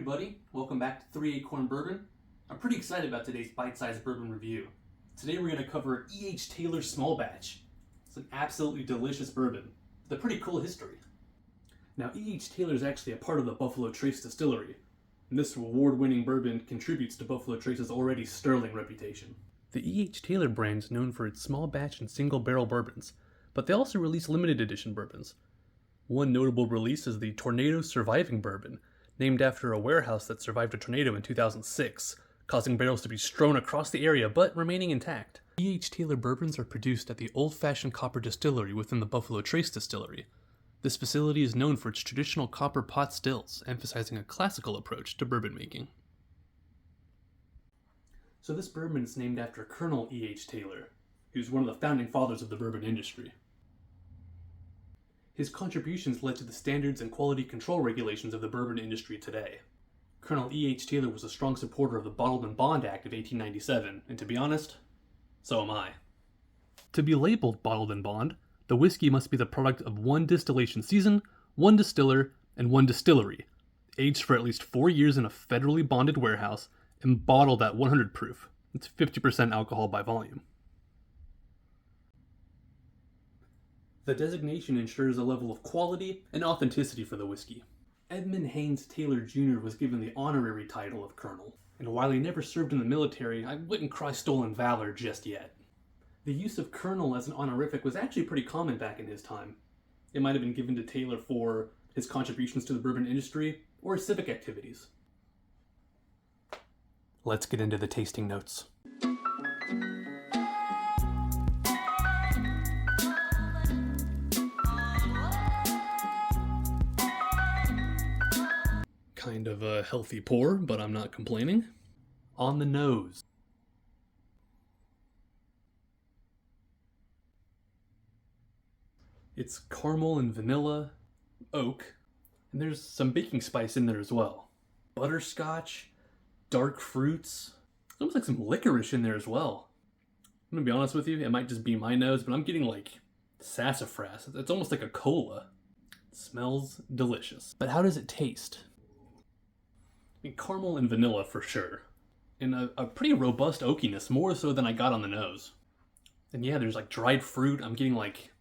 everybody. Welcome back to 3 Acorn Bourbon. I'm pretty excited about today's bite-sized bourbon review. Today we're going to cover E.H. Taylor Small Batch. It's an absolutely delicious bourbon with a pretty cool history. Now, E.H. Taylor is actually a part of the Buffalo Trace distillery, and this award-winning bourbon contributes to Buffalo Trace's already sterling reputation. The E.H. Taylor brand is known for its small batch and single barrel bourbons, but they also release limited edition bourbons. One notable release is the Tornado Surviving Bourbon, named after a warehouse that survived a tornado in 2006, causing barrels to be strewn across the area but remaining intact. E.H. Taylor bourbons are produced at the Old Fashioned Copper Distillery within the Buffalo Trace Distillery. This facility is known for its traditional copper pot stills, emphasizing a classical approach to bourbon making. So this bourbon is named after Colonel E.H. Taylor, who's one of the founding fathers of the bourbon industry. His contributions led to the standards and quality control regulations of the bourbon industry today. Colonel E.H. Taylor was a strong supporter of the Bottled Bond Act of 1897, and to be honest, so am I. To be labeled Bottled Bond, the whiskey must be the product of one distillation season, one distiller, and one distillery, aged for at least 4 years in a federally bonded warehouse, and bottled at 100 proof. It's 50% alcohol by volume. The designation ensures a level of quality and authenticity for the whiskey. Edmund Haynes Taylor Jr. was given the honorary title of Colonel, and while he never served in the military, I wouldn't cry stolen valor just yet. The use of Colonel as an honorific was actually pretty common back in his time. It might have been given to Taylor for his contributions to the bourbon industry or his civic activities. Let's get into the tasting notes. Kind of a healthy pour, but I'm not complaining. On the nose. It's caramel and vanilla, oak, and there's some baking spice in there as well. Butterscotch, dark fruits, it's almost like some licorice in there as well. I'm gonna be honest with you, it might just be my nose, but I'm getting like sassafras. It's almost like a cola. It smells delicious. But how does it taste? I mean, caramel and vanilla for sure. And a pretty robust oakiness, more so than I got on the nose. And yeah, there's like dried fruit. I'm getting like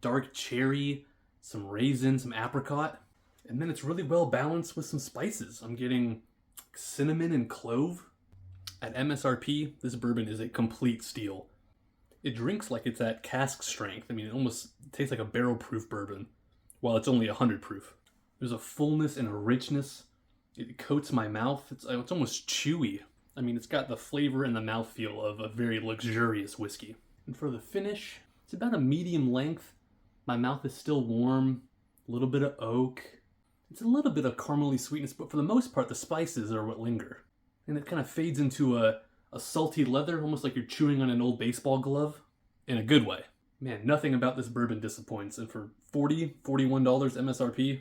dark cherry, some raisin, some apricot. And then it's really well balanced with some spices. I'm getting cinnamon and clove. At MSRP, this bourbon is a complete steal. It drinks like it's at cask strength. I mean, it almost tastes like a barrel-proof bourbon, while it's only 100 proof. There's a fullness and a richness. It coats my mouth. It's almost chewy. I mean, it's got the flavor and the mouthfeel of a very luxurious whiskey. And for the finish, it's about a medium length. My mouth is still warm. A little bit of oak. It's a little bit of caramely sweetness, but for the most part, the spices are what linger. And it kind of fades into a salty leather, almost like you're chewing on an old baseball glove, in a good way. Man, nothing about this bourbon disappoints. And for $41 MSRP,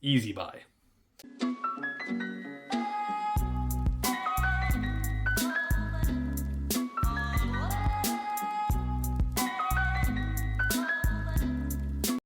easy buy.